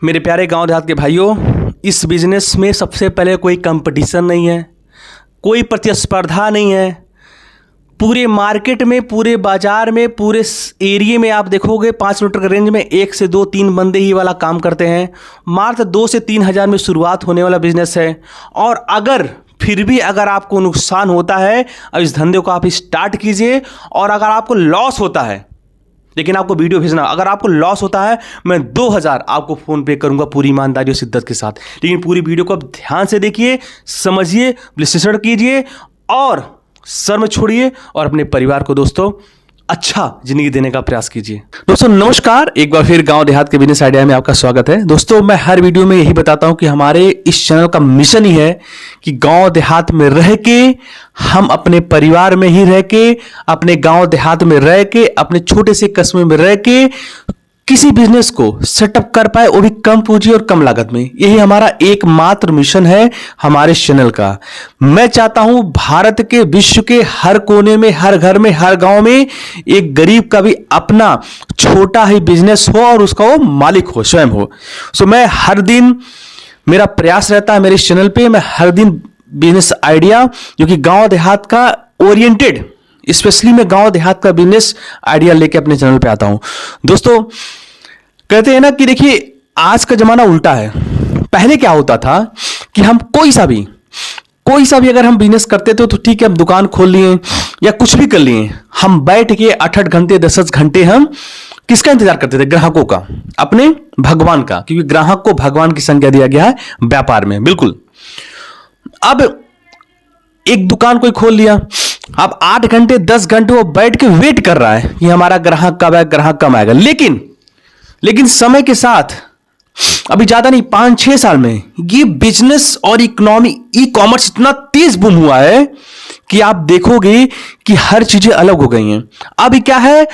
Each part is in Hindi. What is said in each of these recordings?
मेरे प्यारे गांव देहात के भाइयों, इस बिजनेस में सबसे पहले कोई कंपटीशन नहीं है, कोई प्रतिस्पर्धा नहीं है। पूरे मार्केट में, पूरे बाजार में, पूरे एरिया में आप देखोगे 5 किलोमीटर के रेंज में 1 से 2 3 बंदे ही वाला काम करते हैं। मात्र 2 से 3 हज़ार में शुरुआत होने वाला बिजनेस है। और अगर फिर भी अगर आपको नुकसान होता है, अब इस धंधे को आप स्टार्ट कीजिए। और अगर आपको लॉस होता है, लेकिन आपको वीडियो भेजना, अगर आपको लॉस होता है मैं 2000 आपको फ़ोन पे करूंगा पूरी ईमानदारी और शिद्दत के साथ। लेकिन पूरी वीडियो को आप ध्यान से देखिए, समझिए, विश्लेषण कीजिए और शर्म छोड़िए और अपने परिवार को दोस्तों अच्छा जिंदगी देने का प्रयास कीजिए। दोस्तों नमस्कार, एक बार फिर गांव देहात के बिजनेस आइडिया में आपका स्वागत है। दोस्तों मैं हर वीडियो में यही बताता हूं कि हमारे इस चैनल का मिशन ही है कि गांव देहात में रह के, हम अपने परिवार में ही रह के, अपने गांव देहात में रह के, अपने छोटे से कस्बे में रह के किसी बिजनेस को सेटअप कर पाए, वो भी कम पूंजी और कम लागत में। यही हमारा एकमात्र मिशन है हमारे चैनल का। मैं चाहता हूं भारत के, विश्व के हर कोने में, हर घर में, हर गांव में एक गरीब का भी अपना छोटा ही बिजनेस हो और उसका वो मालिक हो, स्वयं हो। सो मैं हर दिन, मेरा प्रयास रहता है मेरे इस चैनल पे, मैं हर दिन बिजनेस आइडिया जो कि गांव देहात का ओरिएंटेड, स्पेशली मैं गांव देहात का बिजनेस आइडिया लेके अपने चैनल पे आता हूं। दोस्तों कहते हैं ना कि देखिए आज का जमाना उल्टा है। पहले क्या होता था कि हम कोई सा भी अगर हम बिजनेस करते थे तो ठीक है, हम दुकान खोल लिए या कुछ भी कर लिए, हम बैठ के 8-8 घंटे 10-10 घंटे हम किसका इंतजार करते थे? ग्राहकों का, अपने भगवान का, क्योंकि ग्राहक को भगवान की संज्ञा दिया गया है व्यापार में। बिल्कुल। अब एक दुकान कोई खोल लिया, अब 8 घंटे 10 घंटे वो बैठ के वेट कर रहा है कि हमारा ग्राहक कब आएगा, ग्राहक कब आएगा। लेकिन समय के साथ, अभी ज्यादा नहीं, 5-6 साल में ये बिजनेस और इकोनॉमी, ई कॉमर्स इतना तेज बूम हुआ है कि आप देखोगे कि हर चीजें अलग हो गई हैं। अभी क्या है,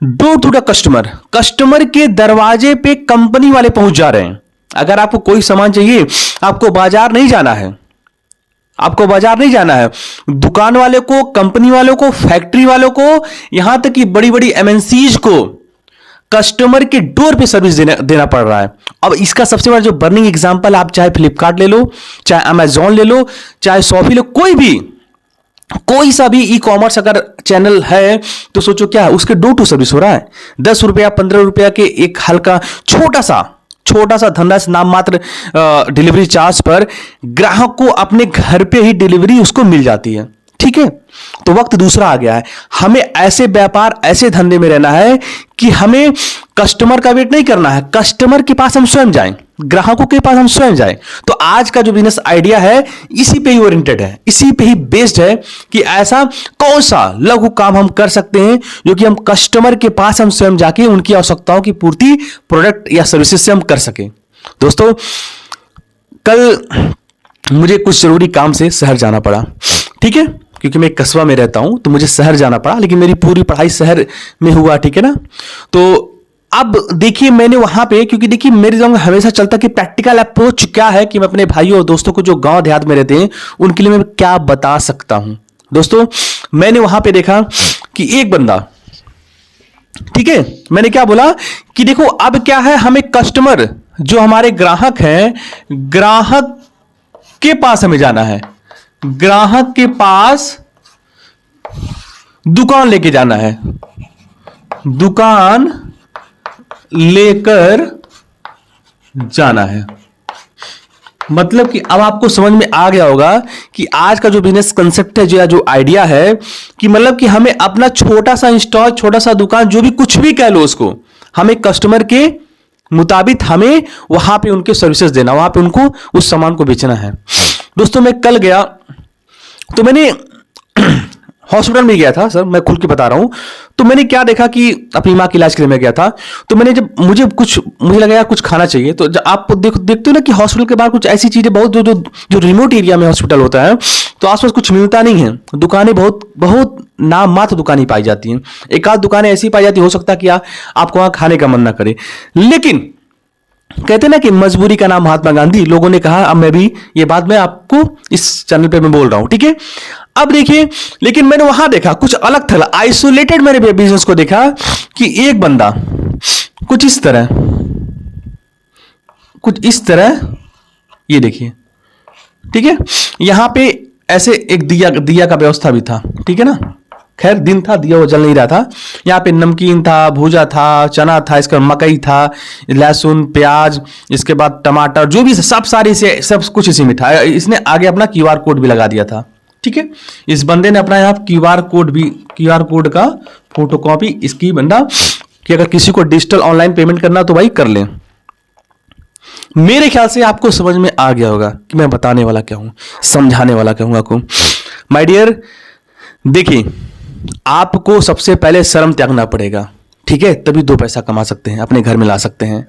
डोर टू द कस्टमर के दरवाजे पे कंपनी वाले पहुंच जा रहे हैं। अगर आपको कोई सामान चाहिए, आपको बाजार नहीं जाना है, दुकान वाले को, कंपनी वालों को, फैक्ट्री वालों को, यहां तक कि बड़ी बड़ी एमएनसीज को कस्टमर के डोर पे सर्विस देना पड़ रहा है। अब इसका सबसे बड़ा जो बर्निंग एग्जांपल, आप चाहे फ्लिपकार्ट ले लो, चाहे अमेजॉन ले लो, चाहे शॉपी ले, कोई सा भी ई कॉमर्स अगर चैनल है तो सोचो क्या है, उसके डोर टू सर्विस हो रहा है। 10 रुपया 15 रुपया के एक हल्का छोटा सा धंधा से नाम मात्र डिलीवरी चार्ज पर ग्राहक को अपने घर पे ही डिलीवरी उसको मिल जाती है। ठीक है, तो वक्त दूसरा आ गया है। हमें ऐसे व्यापार, ऐसे धंधे में रहना है कि हमें कस्टमर का वेट नहीं करना है, कस्टमर के पास हम स्वयं जाएं, ग्राहकों के पास हम स्वयं जाएं। तो आज का जो बिजनेस आइडिया है इसी पे ही ओरिएंटेड है, इसी पे ही बेस्ड है कि ऐसा कौन सा लघु काम हम कर सकते हैं जो कि हम कस्टमर के पास हम स्वयं जाके उनकी आवश्यकताओं की पूर्ति प्रोडक्ट या सर्विसेज से हम कर सकें। दोस्तों कल मुझे कुछ जरूरी काम से शहर जाना पड़ा, ठीक है, क्योंकि मैं एक कस्बा में रहता हूं तो मुझे शहर जाना पड़ा, लेकिन मेरी पूरी पढ़ाई शहर में हुआ, ठीक है ना। तो अब देखिए मैंने वहां पे, क्योंकि देखिए मेरे दिमाग में हमेशा चलता कि प्रैक्टिकल अप्रोच क्या है कि मैं अपने भाइयों और दोस्तों को जो गांव देहात में रहते हैं उनके लिए मैं क्या बता सकता हूं। दोस्तों मैंने वहां पे देखा कि एक बंदा, ठीक है, मैंने क्या बोला कि देखो अब क्या है, हमें कस्टमर जो हमारे ग्राहक हैं, ग्राहक के पास हमें जाना है, ग्राहक के पास दुकान लेके जाना है, दुकान लेकर जाना है। मतलब कि अब आपको समझ में आ गया होगा कि आज का जो बिजनेस कंसेप्ट है, जो आइडिया है कि मतलब कि हमें अपना छोटा सा इंस्टॉल, छोटा सा दुकान, जो भी कुछ भी कह लो उसको, हमें कस्टमर के मुताबिक हमें वहां पे उनके सर्विसेज देना, वहां पे उनको उस सामान को बेचना है। दोस्तों मैं कल गया तो मैंने हॉस्पिटल में गया था, सर मैं खुल के बता रहा हूं। तो मैंने क्या देखा कि अपनी मां के इलाज के लिए मैं गया था, तो मैंने जब मुझे लगा यार कुछ खाना चाहिए, तो आप देखते हो ना कि हॉस्पिटल के बाहर कुछ ऐसी चीजें बहुत, जो रिमोट एरिया में हॉस्पिटल होता है तो आसपास कुछ मिलता नहीं है, दुकानें बहुत नाम मात्र दुकानें पाई जाती हैं, एक आध दुकानें ऐसी पाई जाती, हो सकता है कि आपको वहां खाने का मन ना करे। लेकिन कहते ना कि मजबूरी का नाम महात्मा गांधी, लोगों ने कहा, अब मैं भी ये बात मैं आपको इस चैनल पे मैं बोल रहा हूं, ठीक है। अब देखिए, लेकिन मैंने वहां देखा कुछ अलग था, आइसोलेटेड मेरे बिजनेस को देखा कि एक बंदा कुछ इस तरह कुछ इस तरह, ये देखिए, ठीक है। यहां पे ऐसे एक दिया का व्यवस्था भी था, ठीक है ना। खैर दिन था, दिया वो जल नहीं रहा था। यहाँ पे नमकीन था, भूजा था, चना था, इसका मकई था, लहसुन, प्याज, इसके बाद टमाटर, जो भी सब सारी से सब कुछ इसी में था। इसने आगे अपना QR कोड भी लगा दिया था, ठीक है। इस बंदे ने अपना यहाँ QR कोड का फोटोकॉपी इसकी बंदा कि अगर किसी को डिजिटल ऑनलाइन पेमेंट करना तो भाई कर लें। मेरे ख्याल से आपको समझ में आ गया होगा कि मैं बताने वाला क्या हूं, समझाने वाला क्या हूं आपको। माय डियर, देखिए, आपको सबसे पहले शर्म त्यागना पड़ेगा, ठीक है, तभी 2 पैसा कमा सकते हैं, अपने घर में ला सकते हैं।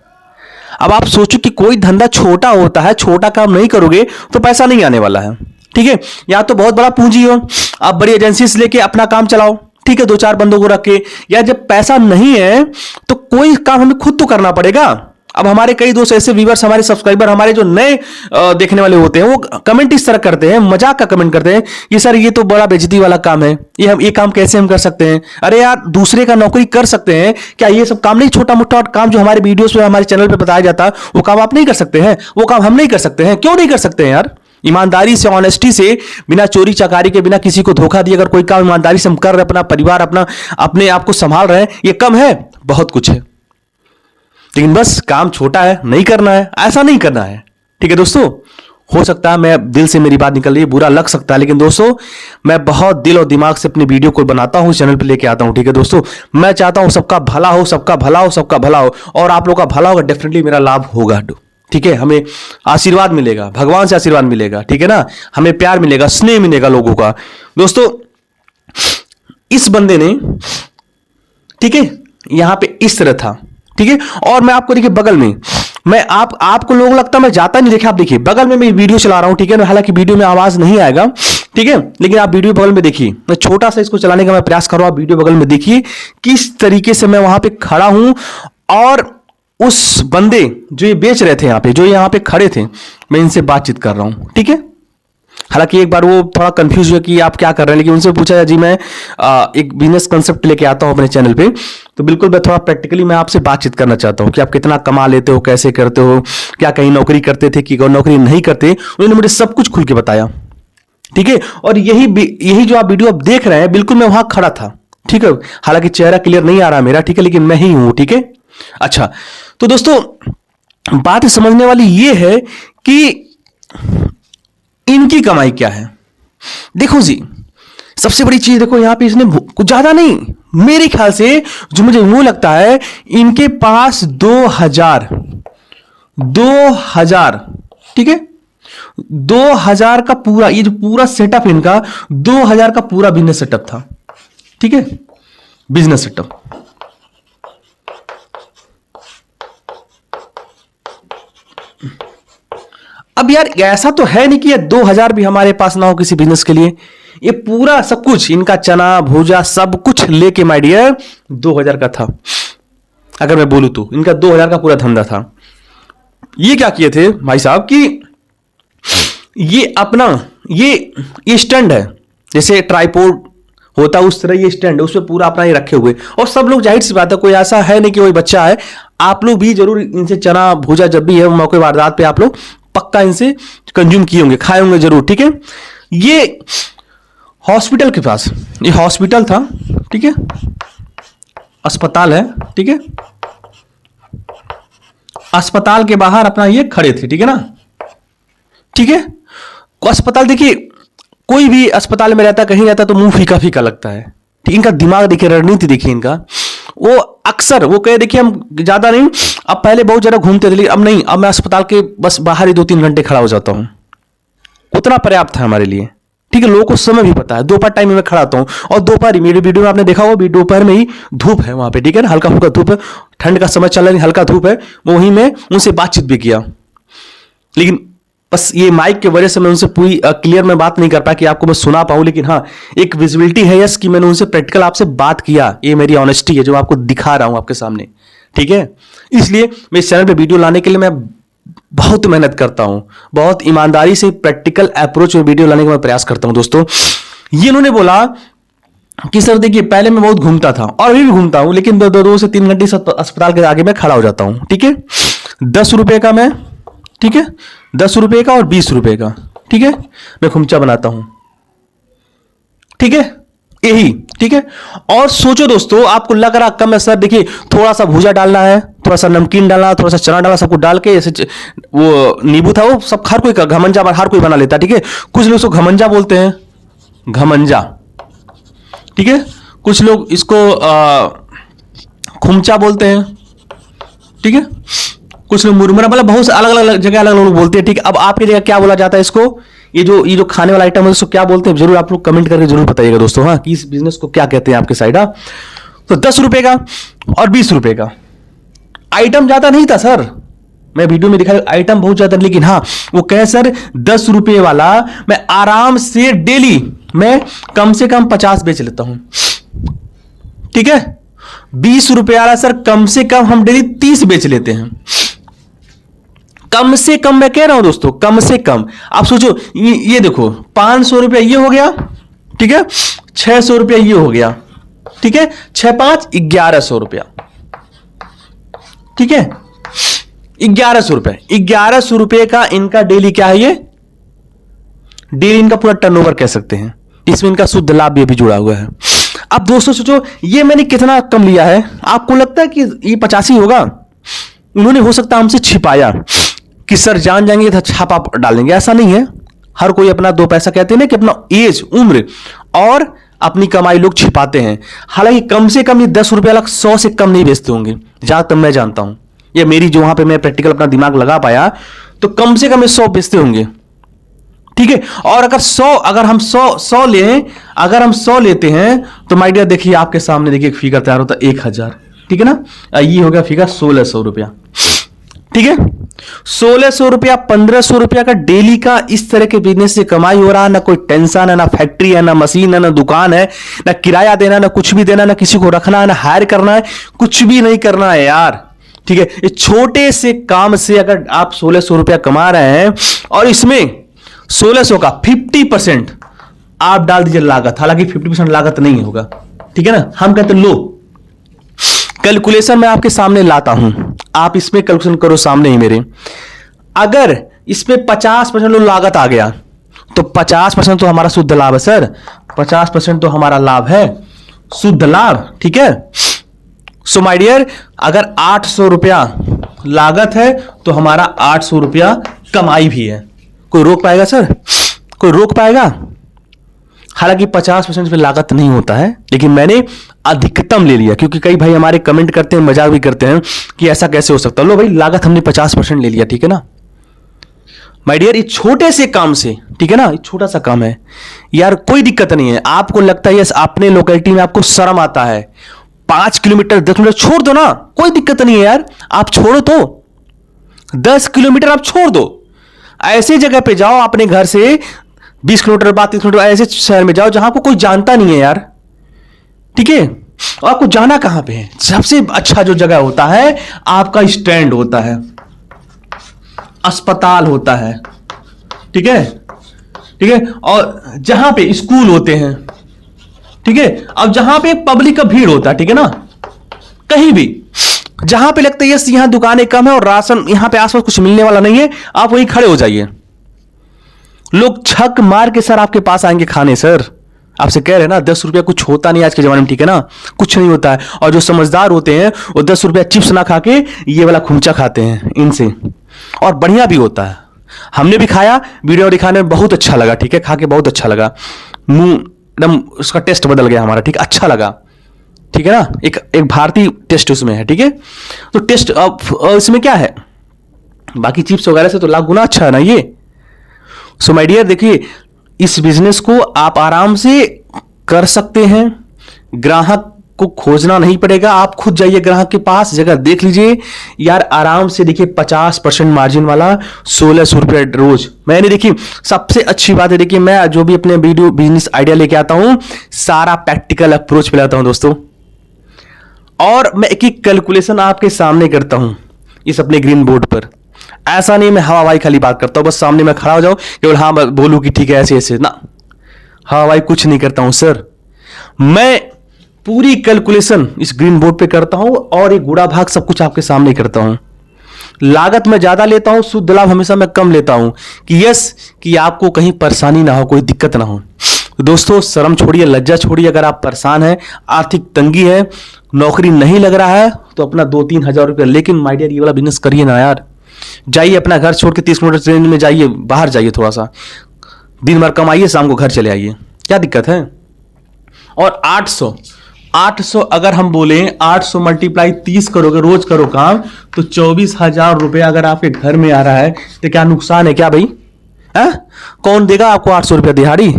अब आप सोचो कि कोई धंधा छोटा होता है, छोटा काम नहीं करोगे तो पैसा नहीं आने वाला है, ठीक है। या तो बहुत बड़ा पूंजी हो, आप बड़ी एजेंसी से लेके अपना काम चलाओ, ठीक है, 2-4 बंदों को रख के। या जब पैसा नहीं है तो कोई काम हमें खुद तो करना पड़ेगा। अब हमारे कई दोस्त ऐसे व्यूअर्स, हमारे सब्सक्राइबर, हमारे जो नए देखने वाले होते हैं, वो कमेंट इस तरह करते हैं, मजाक का कमेंट करते हैं, ये सर ये तो बड़ा बेइज्जती वाला काम है, ये काम कैसे हम कर सकते हैं। अरे यार, दूसरे का नौकरी कर सकते हैं क्या? ये सब काम नहीं, छोटा मोटा काम जो हमारे वीडियोस में, हमारे चैनल पे बताया जाता है, वो काम आप नहीं कर सकते हैं? वो काम हम नहीं कर सकते हैं? क्यों नहीं कर सकते हैं यार? ईमानदारी से, ऑनेस्टी से, बिना चोरी चकारी के, बिना किसी को धोखा दिए अगर कोई काम ईमानदारी से हम कर रहे हैं, अपना परिवार, अपने आप को संभाल रहे हैं, ये कम है? बहुत कुछ है। लेकिन बस काम छोटा है, नहीं करना है, ऐसा नहीं करना है, ठीक है दोस्तों। हो सकता है मैं दिल से मेरी बात निकल रही है, बुरा लग सकता है, लेकिन दोस्तों मैं बहुत दिल और दिमाग से अपनी वीडियो को बनाता हूं, चैनल पे लेके आता हूं, ठीक है दोस्तों। मैं चाहता हूं सबका भला हो, सबका भला हो, सबका भला हो, और आप लोग का भला होगा, डेफिनेटली मेरा लाभ होगा, ठीक है। हमें आशीर्वाद मिलेगा, भगवान से आशीर्वाद मिलेगा, ठीक है ना। हमें प्यार मिलेगा, स्नेह मिलेगा लोगों का। दोस्तों, इस बंदे ने, ठीक है, यहां पे इस तरह था, ठीक है। और मैं आपको देखिए बगल में, मैं आपको लोगों लगता है मैं जाता नहीं, देखिए आप देखिए बगल में मैं वीडियो चला रहा हूं, ठीक है। हालांकि वीडियो में आवाज नहीं आएगा, ठीक है, लेकिन आप वीडियो बगल में देखिए, मैं छोटा सा इसको चलाने का मैं प्रयास कर रहा हूं। आप वीडियो बगल में देखिए किस तरीके से मैं वहां पे खड़ा हूं, और उस बंदे जो ये बेच रहे थे यहां पे, जो यहां पे खड़े थे, मैं इनसे बातचीत कर रहा हूं, ठीक है। हालांकि एक बार वो थोड़ा कंफ्यूज हुआ कि आप क्या कर रहे हैं, लेकिन उनसे पूछा जी मैं एक बिजनेस कंसेप्ट लेके आता हूं अपने चैनल पे, तो बिल्कुल मैं थोड़ा प्रैक्टिकली मैं आपसे बातचीत करना चाहता हूं कि आप कितना कमा लेते हो, कैसे करते हो, क्या कहीं नौकरी करते थे कि नौकरी नहीं करते। उन्होंने मुझे सब कुछ खुल के बताया, ठीक है। और यही जो आप वीडियो आप देख रहे हैं, बिल्कुल मैं वहां खड़ा था, ठीक है। हालांकि चेहरा क्लियर नहीं आ रहा मेरा, ठीक है, लेकिन मैं ही हूं, ठीक है। अच्छा, तो दोस्तों बात समझने वाली ये है कि इनकी कमाई क्या है। देखो जी, सबसे बड़ी चीज देखो, यहां पे इसने कुछ ज्यादा नहीं, मेरे ख्याल से जो मुझे वो लगता है, इनके पास 2000, ठीक है, 2000 का पूरा, ये जो पूरा सेटअप इनका 2000 का पूरा बिजनेस सेटअप था, ठीक है, बिजनेस सेटअप। अब यार ऐसा तो है नहीं कि ये 2000 भी हमारे पास ना हो किसी बिजनेस के लिए। ये पूरा सब कुछ इनका, चना भूजा सब कुछ लेके माय डियर 2000 का था। अगर मैं बोलूं तो इनका 2000 का पूरा धंधा था। ये क्या किए थे भाई साहब कि ये अपना ये स्टैंड है, जैसे ट्राइपॉड होता उस तरह ये स्टैंड है, उसमें पूरा अपना ये रखे हुए। और सब लोग, जाहिर सी बात है, कोई ऐसा है नहीं कि कोई बच्चा है, आप लोग भी जरूर इनसे चना भूजा जब भी है मौके वारदात पे आप लोग पक्का इनसे कंज्यूम किए होंगे, खाए होंगे जरूर, ठीक है। ये हॉस्पिटल के पास, ये हॉस्पिटल था, ठीक है, अस्पताल है, ठीक है, अस्पताल के बाहर अपना ये खड़े थे, ठीक है ना, ठीक है। अस्पताल देखिए, कोई भी अस्पताल में रहता, कहीं रहता तो मुंह फीका फीका लगता है, ठीक। इनका दिमाग देखिए, रणनीति देखिए इनका। वो अक्सर वो कहे देखिए हम ज्यादा नहीं, अब पहले बहुत ज्यादा घूमते थे, लेकिन अब नहीं, अब मैं अस्पताल के बस बाहर ही 2-3 घंटे खड़ा हो जाता हूं, उतना पर्याप्त है हमारे लिए, ठीक है। लोगों को समय भी पता है, दोपहर टाइम में मैं खड़ा होता हूं, और दोपहर ही मेरी वीडियो में आपने देखा होगा, दोपहर में ही धूप है वहां पे, ठीक है ना, हल्का फुल्का धूप है, ठंड का समय चल रहा है, हल्का धूप है, वहीं में उनसे बातचीत भी किया। लेकिन बस ये माइक की वजह से मैं उनसे पूरी क्लियर में बात नहीं कर पाया कि आपको मैं सुना पाऊं, लेकिन हाँ एक विजिबिलिटी है यस कि मैंने उनसे प्रैक्टिकल आपसे बात किया। ये मेरी ऑनेस्टी है जो आपको दिखा रहा हूं आपके सामने, ठीक है। इसलिए मैं इस चैनल पे वीडियो लाने के लिए मैं बहुत मेहनत करता हूं, बहुत ईमानदारी से प्रैक्टिकल अप्रोच में वीडियो लाने का मैं प्रयास करता हूं। दोस्तों, ये इन्होंने बोला कि सर देखिए पहले मैं बहुत घूमता था और अभी भी घूमता हूं, लेकिन 2 से 3 घंटे अस्पताल के आगे मैं खड़ा हो जाता हूं, ठीक है। 10 रुपए का मैं ठीक है, 10 रुपए का और 20 रुपए का। ठीक है, मैं खुमचा बनाता हूं। ठीक है, यही। ठीक है, और सोचो दोस्तों, आपको लग रहा कम है सर, देखिए थोड़ा सा भूजा डालना है, थोड़ा सा नमकीन डालना, थोड़ा सा चना डालना, सब कुछ डाल के जैसे वो नींबू था वो सब हर कोई घमंजा हर कोई बना लेता है। ठीक है, कुछ लोग इसको घमंजा बोलते हैं, घमंजा। ठीक है, कुछ लोग इसको खुमचा बोलते हैं। ठीक है, कुछ लोग मुरमुरा, मतलब बहुत से अलग अलग जगह अलग अलग लोग बोलते हैं। ठीक है, अब आपकी जगह क्या बोला जाता है इसको, ये जो खाने वाला आइटम है उसको क्या बोलते हैं, जरूर आप लोग कमेंट करके जरूर बताइएगा दोस्तों, हाँ, कि इस बिजनेस को क्या कहते हैं आपके साइड। हाँ, तो 10 रुपए का और 20 रुपए का आइटम ज्यादा नहीं था सर, मैं वीडियो में दिखाया आइटम बहुत ज्यादा, लेकिन हाँ वो कहे सर 10 रुपए वाला मैं आराम से डेली मैं कम से कम 50 बेच लेता हूं। ठीक है, 20 रुपए वाला सर कम से कम हम डेली 30 बेच लेते हैं। कम से कम मैं कह रहा हूं दोस्तों, कम से कम। आप सोचो, ये देखो 500 रुपया ये हो गया। ठीक है, 600 रुपया ये हो गया। ठीक है, 6 5 1100 रुपया। ठीक है, 1100 रुपए, 1100 रुपए का इनका डेली क्या है, ये डेली इनका पूरा टर्नओवर कह सकते हैं। इसमें इनका शुद्ध लाभ भी अभी जुड़ा हुआ है। अब दोस्तों सोचो, ये मैंने कितना कम लिया है, आपको लगता है कि ये 85 होगा? उन्होंने हो सकता हमसे छिपाया कि सर जान जाएंगे तो छापा डालेंगे, ऐसा नहीं है। हर कोई अपना दो पैसा, कहते हैं ना कि अपना एज, उम्र और अपनी कमाई लोग छिपाते हैं। हालांकि कम से कम ये 10 रुपये अलग 100 से कम नहीं बेचते होंगे, जहां तक मैं जानता हूं। ये मेरी जो वहां पे मैं प्रैक्टिकल अपना दिमाग लगा पाया, तो कम से कम ये 100 बेचते होंगे। ठीक है, और अगर हम 100 लें, अगर हम 100 लेते हैं तो माय डियर देखिए आपके सामने देखिए एक फिगर तैयार होता है 1000। ठीक है ना, ये हो गया फिगर 1600 रुपया। ठीक है, 1600 रुपया, 1500 रुपया का डेली का इस तरह के बिजनेस से कमाई हो रहा है। ना कोई टेंशन है, ना फैक्ट्री है, ना मशीन है, ना दुकान है, ना किराया देना, ना कुछ भी देना, ना किसी को रखना है, ना हायर करना है, कुछ भी नहीं करना है यार। ठीक है, इस छोटे से काम से अगर आप 1600 रुपया कमा रहे हैं और इसमें 1600 का 50% आप डाल दीजिए लागत, हालांकि 50% लागत नहीं होगा। ठीक है ना, हम कहते लो कैलकुलेशन मैं आपके सामने लाता हूं, आप इसमें कैलकुलेशन करो सामने ही मेरे। अगर इसमें 50% लागत आ गया तो 50% तो हमारा शुद्ध लाभ है सर, 50% तो हमारा लाभ है, शुद्ध लाभ। ठीक है, सो माय डियर, अगर 800 रुपया लागत है तो हमारा 800 रुपया कमाई भी है। कोई रोक पाएगा सर? कोई रोक पाएगा? हालांकि 50% पे लागत नहीं होता है, लेकिन मैंने अधिकतम ले लिया, क्योंकि कई भाई हमारे कमेंट करते हैं, मजाक भी करते हैं कि ऐसा कैसे हो सकता है। लो भाई, लागत हमने 50% ले लिया। ठीक है ना माय डियर, ये छोटे से काम से, ठीक है ना, ये छोटा सा काम है यार, कोई दिक्कत नहीं है। आपको लगता है अपने लोकेलिटी में आपको शर्म आता है, 5 किलोमीटर 10 किलोमीटर छोड़ दो ना, कोई दिक्कत नहीं है यार, आप छोड़ो तो 10 किलोमीटर आप छोड़ दो, ऐसे जगह पे जाओ अपने घर से 20 किलोमीटर 32 किलोमीटर ऐसे शहर में जाओ जहां आपको कोई जानता नहीं है यार। ठीक है, और आपको जाना कहां पे है? सबसे अच्छा जो जगह होता है आपका स्टैंड होता है, अस्पताल होता है। ठीक है, ठीक है, और जहां पे स्कूल होते हैं। ठीक है, अब जहां पे पब्लिक का भीड़ होता है, ठीक है ना, कहीं भी जहां पे लगता है यस यहां दुकानें कम है और राशन यहां पे आसपास कुछ मिलने वाला नहीं है, आप वहीं खड़े हो जाइए। लोग छक मार के सर आपके पास आएंगे खाने। सर आपसे कह रहे हैं ना, 10 रुपया कुछ होता नहीं आज के जमाने में। ठीक है ना, कुछ नहीं होता है। और जो समझदार होते हैं वो 10 रुपया चिप्स ना खा के ये वाला खुमचा खाते हैं इनसे, और बढ़िया भी होता है। हमने भी खाया, वीडियो दिखाने में बहुत अच्छा लगा। ठीक है, खा के बहुत अच्छा लगा, मुंह एकदम उसका टेस्ट बदल गया हमारा। ठीक, अच्छा लगा। ठीक है ना, एक भारतीय टेस्ट उसमें है। ठीक है, तो टेस्ट अब इसमें क्या है, बाकी चिप्स वगैरह से तो लाख गुना अच्छा है ना ये। सो माय डियर देखिए, इस बिजनेस को आप आराम से कर सकते हैं, ग्राहक को खोजना नहीं पड़ेगा, आप खुद जाइए ग्राहक के पास, जगह देख लीजिए यार, आराम से देखिए 50% मार्जिन वाला 1600 रुपया रोज। मैंने देखिए सबसे अच्छी बात है, देखिए मैं जो भी अपने वीडियो बिजनेस आइडिया लेके आता हूं सारा प्रैक्टिकल अप्रोच पे लाता हूं दोस्तों, और मैं एक एक कैलकुलेशन आपके सामने करता हूं इस अपने ग्रीन बोर्ड पर। ऐसा नहीं मैं हवा भाई खाली बात करता हूं, बस सामने मैं खड़ा हो जाऊं केवल हाँ बोलूं कि ठीक है ऐसे ऐसे ना, हाँ भाई कुछ नहीं करता हूं सर, मैं पूरी कैलकुलेशन इस ग्रीन बोर्ड पे करता हूं और एक गुड़ा भाग सब कुछ आपके सामने करता हूं। लागत मैं ज़्यादा लेता हूं, शुद्ध लाभ हमेशा मैं कम लेता हूं, कि यस, कि आपको कहीं परेशानी ना हो, कोई दिक्कत ना हो। दोस्तों शर्म छोड़िए, लज्जा छोड़िए। अगर आप परेशान हैं, आर्थिक तंगी है, नौकरी नहीं लग रहा है, तो अपना 2-3 हज़ार रुपये, लेकिन माय डियर ये वाला बिजनेस करिए ना यार। जाइए अपना घर छोड़ के 30 किलोमीटर रेंज में जाइए, बाहर जाइए, थोड़ा सा दिन भर कमाइए, शाम को घर चले आइए, क्या दिक्कत है। और 800 अगर हम बोले 800 मल्टीप्लाई 30 करोगे, रोज करो काम, तो 24,000 रुपये अगर आपके घर में आ रहा है, तो क्या नुकसान है क्या भाई? है? कौन देगा आपको 800 रुपया दिहाड़ी?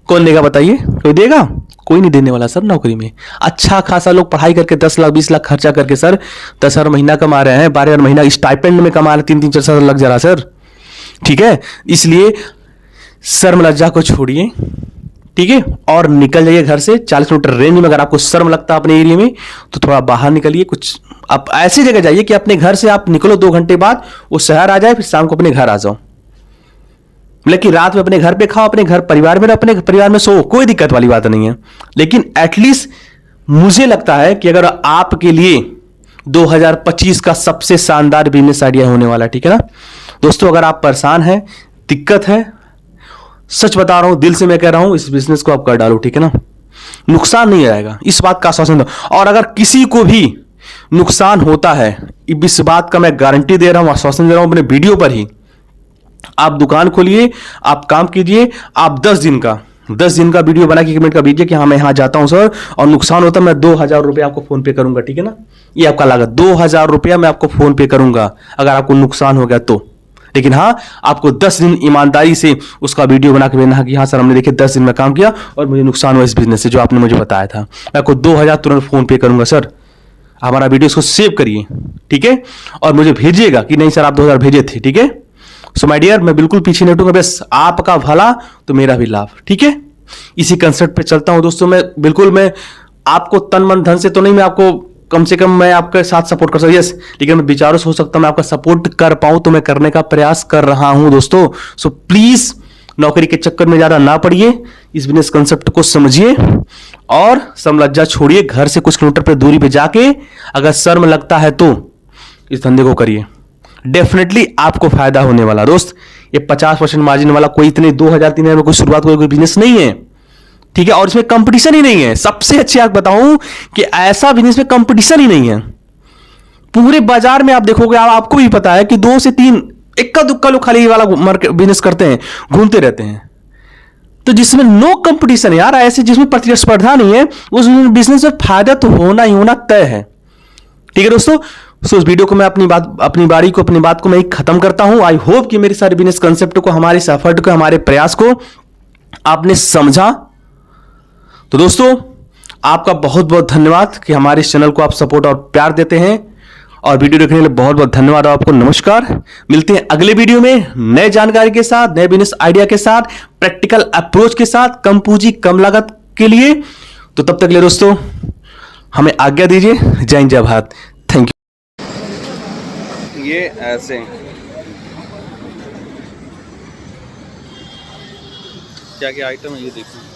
कौन देगा बताइए? कोई देगा? कोई नहीं देने वाला सर। नौकरी में अच्छा खासा लोग पढ़ाई करके 10 लाख 20 लाख खर्चा करके सर 10,000 महीना कमा रहे हैं, 12,000 महीना स्टाइपेंड में कमा रहे हैं, 3-3 4 साल लग जा रहा सर। ठीक है, इसलिए शर्म लज्जा को छोड़िए, ठीक है, और निकल जाइए घर से। 40 किलोमीटर रेंज में अगर आपको शर्म लगता है अपने एरिया में, तो थोड़ा बाहर निकलिए। कुछ आप ऐसी जगह जाइए कि अपने घर से आप निकलो 2 घंटे बाद वो शहर आ जाए, फिर शाम को अपने घर आ जाओ। लेकिन रात में अपने घर पे खाओ, अपने घर परिवार में, अपने परिवार में सो, कोई दिक्कत वाली बात नहीं है। लेकिन एटलीस्ट मुझे लगता है कि अगर आपके लिए 2025 का सबसे शानदार बिजनेस आइडिया होने वाला है, ठीक है ना दोस्तों। अगर आप परेशान हैं, दिक्कत है, सच बता रहा हूं, दिल से मैं कह रहा हूं, इस बिजनेस को आप कर डालो, ठीक है ना। नुकसान नहीं आएगा, इस बात का आश्वासन दो। और अगर किसी को भी नुकसान होता है, इस बात का मैं गारंटी दे रहा हूं, आश्वासन दे रहा हूं अपने वीडियो पर ही, आप दुकान खोलिए, आप काम कीजिए, आप 10 दिन का वीडियो बना के कमेंट कर दीजिए कि हाँ मैं यहां जाता हूं सर, और नुकसान होता है मैं 2,000 रुपये आपको फोन पे करूंगा, ठीक है ना। ये आपका लागत 2,000 रुपया मैं आपको फोन पे करूंगा अगर आपको नुकसान हो गया तो। लेकिन हाँ, आपको 10 दिन ईमानदारी से उसका वीडियो बना के भेजना कि हाँ सर हमने देखिए 10 दिन में काम किया और मुझे नुकसान हुआ इस बिजनेस से, जो आपने मुझे बताया था। मैं आपको 2,000 तुरंत फोन पे करूंगा सर। हमारा वीडियो इसको सेव करिए, ठीक है, और मुझे भेजिएगा कि नहीं सर आप 2,000 भेजे थे, ठीक है। सो माय डियर, मैं बिल्कुल पीछे नहीं हटूंगा, बस आपका भला तो मेरा भी लाभ, ठीक है। इसी कंसेप्ट पे चलता हूं दोस्तों। मैं आपको तन मन धन से तो नहीं, मैं आपको कम से कम मैं आपके साथ सपोर्ट कर सकता हूं, यस, लेकिन मैं विचारों से हो सकता हूं मैं आपका सपोर्ट कर पाऊं, तो मैं करने का प्रयास कर रहा हूं दोस्तों। सो प्लीज नौकरी के चक्कर में ज्यादा ना पड़िए, इस बिजनेस कंसेप्ट को समझिए और समलज्जा छोड़िए। घर से कुछ किलोमीटर पर दूरी पे जाके अगर शर्म लगता है तो इस धंधे को करिए, डेफिनेटली आपको फायदा होने वाला दोस्त। ये 50% मार्जिन वाला कोई इतने 2,000-3,000 में कोई शुरुआत कोई बिजनेस नहीं है, ठीक है। और इसमें कंपटीशन ही नहीं है। सबसे अच्छी बात बताऊं कि ऐसा बिजनेस में कंपटीशन ही नहीं है। पूरे बाजार में आप देखोगे, आपको भी पता है कि 2 से 3 इक्का दुक्का लोग खाली ये वाला बिजनेस करते हैं, घूमते रहते हैं। तो जिसमें नो कंपटीशन यार, ऐसे जिसमें प्रतिस्पर्धा नहीं है, उस बिजनेस में फायदा तो होना ही होना तय है, ठीक है दोस्तों। सो इस वीडियो को मैं अपनी बात को मैं खत्म करता हूं। आई होप कि मेरे सारे बिजनेस कंसेप्ट को, हमारे एफर्ट को, हमारे प्रयास को आपने समझा। तो दोस्तों आपका बहुत बहुत धन्यवाद कि हमारे इस चैनल को आप सपोर्ट और प्यार देते हैं, और वीडियो देखने के लिए बहुत बहुत धन्यवाद आपको। नमस्कार, मिलते हैं अगले वीडियो में नए जानकारी के साथ, नए बिजनेस आइडिया के साथ, प्रैक्टिकल अप्रोच के साथ, कम पूंजी कम लागत के लिए। तो तब तक के लिए दोस्तों हमें आज्ञा दीजिए। जय हिंद, जय भारत, थैंक यू। ये ऐसे क्या क्या आइटम है ये देखो।